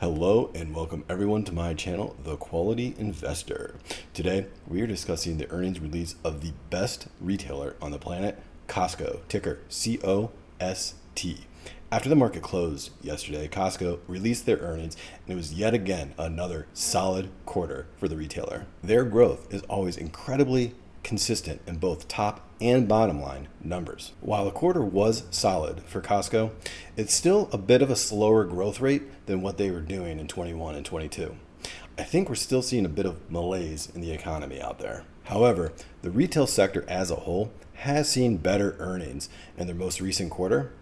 Hello and welcome everyone to my channel, The Quality Investor. Today, we are discussing the earnings release of the best retailer on the planet, Costco, ticker COST. After the market closed yesterday, Costco released their earnings and it was yet again another solid quarter for the retailer. Their growth is always incredibly consistent in both top and bottom line numbers. While the quarter was solid for Costco, it's still a bit of a slower growth rate than what they were doing in 21 and 22. I think we're still seeing a bit of malaise in the economy out there. However, the retail sector as a whole has seen better earnings in their most recent quarter,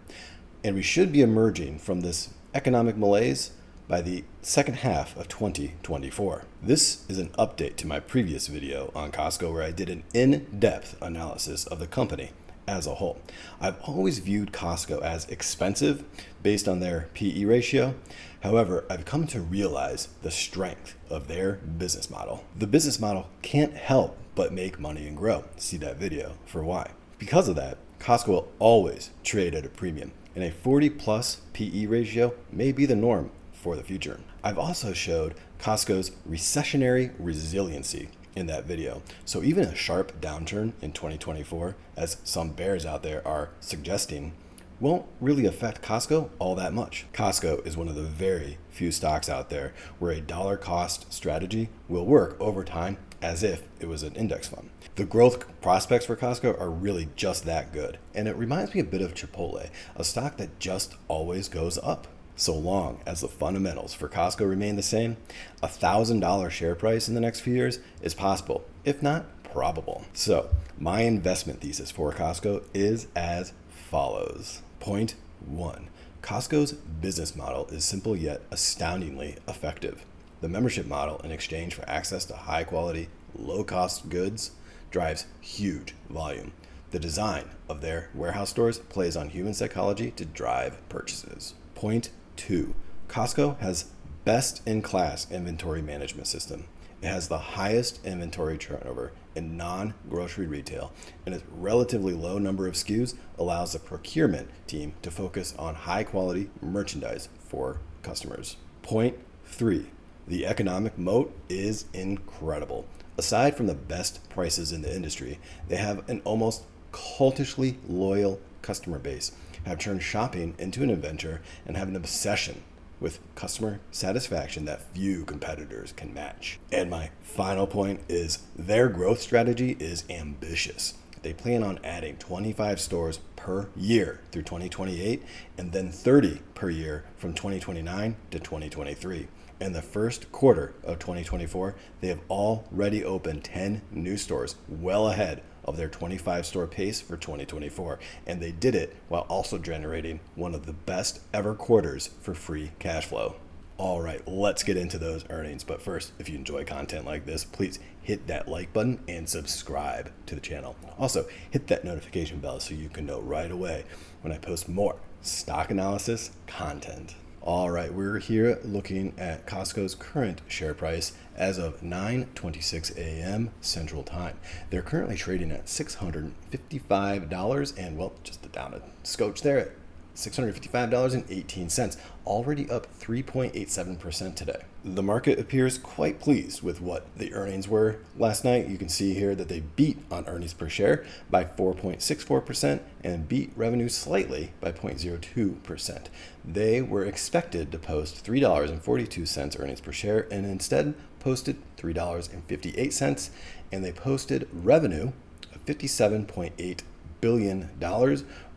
and we should be emerging from this economic malaise by the second half of 2024. This is an update to my previous video on Costco where I did an in-depth analysis of the company as a whole. I've always viewed Costco as expensive based on their PE ratio. However, I've come to realize the strength of their business model. The business model can't help but make money and grow. See that video for why. Because of that, Costco will always trade at a premium, and a 40+ PE ratio may be the norm for the future. I've also showed Costco's recessionary resiliency in that video. So even a sharp downturn in 2024, as some bears out there are suggesting, won't really affect Costco all that much. Costco is one of the very few stocks out there where a dollar cost strategy will work over time as if it was an index fund. The growth prospects for Costco are really just that good. And it reminds me a bit of Chipotle, a stock that just always goes up. So long as the fundamentals for Costco remain the same, a $1,000 share price in the next few years is possible, if not probable. So my investment thesis for Costco is as follows. Point 1. Costco's business model is simple yet astoundingly effective. The membership model in exchange for access to high quality, low cost goods drives huge volume. The design of their warehouse stores plays on human psychology to drive purchases. Point 2. Costco has best-in-class inventory management system. It has the highest inventory turnover in non-grocery retail, and its relatively low number of SKUs allows the procurement team to focus on high-quality merchandise for customers. Point 3. The economic moat is incredible. Aside from the best prices in the industry, they have an almost cultishly loyal customer base, have turned shopping into an adventure, and have an obsession with customer satisfaction that few competitors can match. And my final point is their growth strategy is ambitious. They plan on adding 25 stores per year through 2028 and then 30 per year from 2029 to 2023. In the first quarter of 2024, they have already opened 10 new stores, well ahead of their 25 store pace for 2024. And they did it while also generating one of the best ever quarters for free cash flow. All right, let's get into those earnings. But first, if you enjoy content like this, please hit that like button and subscribe to the channel. Also, hit that notification bell so you can know right away when I post more stock analysis content. All right, we're here looking at Costco's current share price as of 9:26 a.m. Central Time. They're currently trading at $655 and, well, just down a scotch there at $655.18, already up 3.87% today. The market appears quite pleased with what the earnings were last night. You can see here that they beat on earnings per share by 4.64% and beat revenue slightly by 0.02%. They were expected to post $3.42 earnings per share and instead posted $3.58, and they posted revenue of $57.8 billion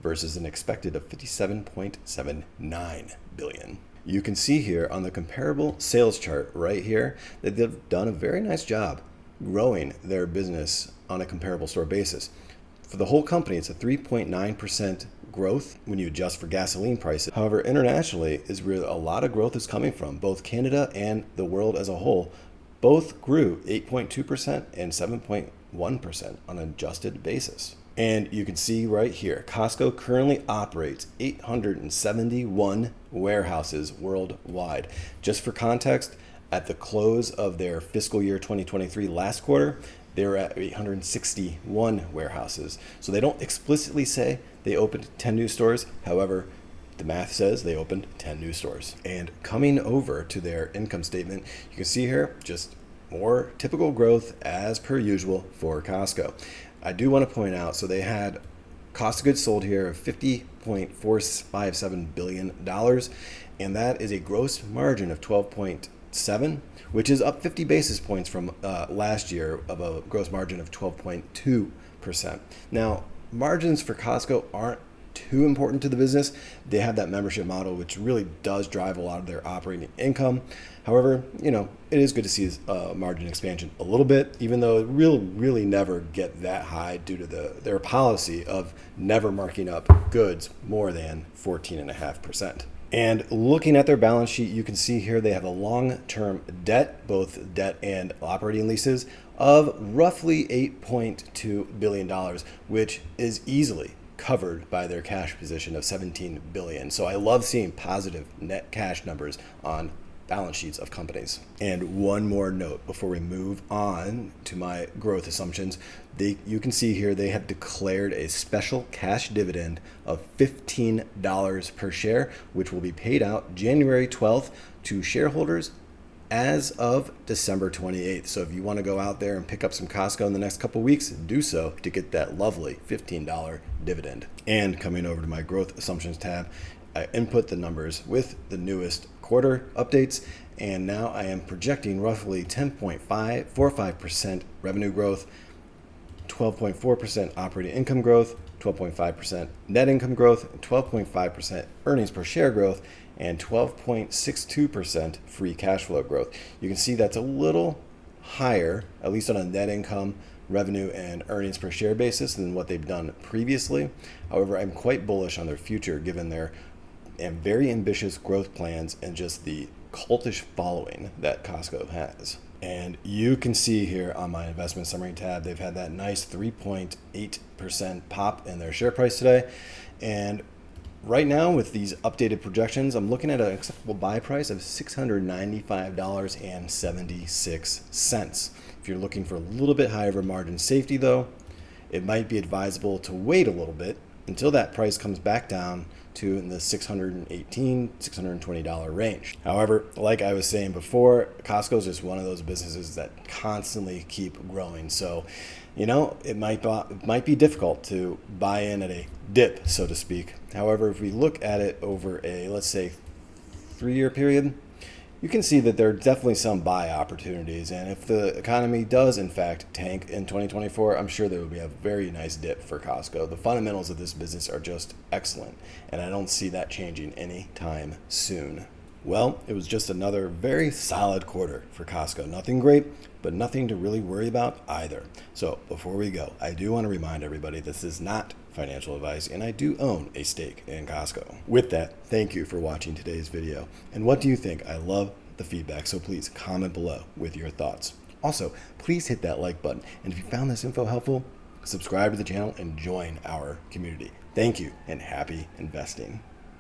versus an expected of $57.79 billion. You can see here on the comparable sales chart right here that they've done a very nice job growing their business on a comparable store basis. For the whole company, it's a 3.9% growth when you adjust for gasoline prices. However, internationally is where a lot of growth is coming from. Both Canada and the world as a whole both grew 8.2% and 7.1% on an adjusted basis. And you can see right here, Costco currently operates 871 warehouses worldwide. Just for context, at the close of their fiscal year 2023 last quarter, they were at 861 warehouses. So they don't explicitly say they opened 10 new stores. However, The math says they opened 10 new stores. And coming over to their income statement, you can see here just more typical growth as per usual for Costco. I do want to point out, so they had cost of goods sold here of $50.457 billion, and that is a gross margin of 12.7, which is up 50 basis points from last year of a gross margin of 12.2%. Now, margins for Costco aren't too important to the business. They have that membership model, which really does drive a lot of their operating income. However, it is good to see margin expansion a little bit, even though it really never get that high due to their policy of never marking up goods more than 14.5%. And looking at their balance sheet, you can see here they have a long-term debt, both debt and operating leases, of roughly $8.2 billion, which is easily covered by their cash position of $17 billion. So I love seeing positive net cash numbers on balance sheets of companies. And one more note before we move on to my growth assumptions. You can see here they have declared a special cash dividend of $15 per share, which will be paid out January 12th to shareholders as of December 28th. So if you want to go out there and pick up some Costco in the next couple weeks, do so to get that lovely $15 dividend. And coming over to my growth assumptions tab, I input the numbers with the newest quarter updates, and now I am projecting roughly 10.45% revenue growth, 12.4% operating income growth, 12.5% net income growth, 12.5% earnings per share growth, and 12.62% free cash flow growth. You can see that's a little higher, at least on a net income, revenue, and earnings per share basis than what they've done previously. However, I'm quite bullish on their future given their very ambitious growth plans and just the cultish following that Costco has. And you can see here on my investment summary tab, they've had that nice 3.8% pop in their share price today. And right now, with these updated projections, I'm looking at an acceptable buy price of $695.76. If you're looking for a little bit higher of a margin safety, though, it might be advisable to wait a little bit until that price comes back down to in the $618, $620 range. However, like I was saying before, Costco is just one of those businesses that constantly keep growing. So, it might be difficult to buy in at a dip, so to speak. However, if we look at it over a, let's say, 3-year period, you can see that there are definitely some buy opportunities. And if the economy does, in fact, tank in 2024, I'm sure there will be a very nice dip for Costco. The fundamentals of this business are just excellent, and I don't see that changing anytime soon. Well, it was just another very solid quarter for Costco. Nothing great, but nothing to really worry about either. So before we go, I do want to remind everybody this is not financial advice, and I do own a stake in Costco. With that, thank you for watching today's video. And what do you think? I love the feedback, so please comment below with your thoughts. Also, please hit that like button. And if you found this info helpful, subscribe to the channel and join our community. Thank you, and happy investing.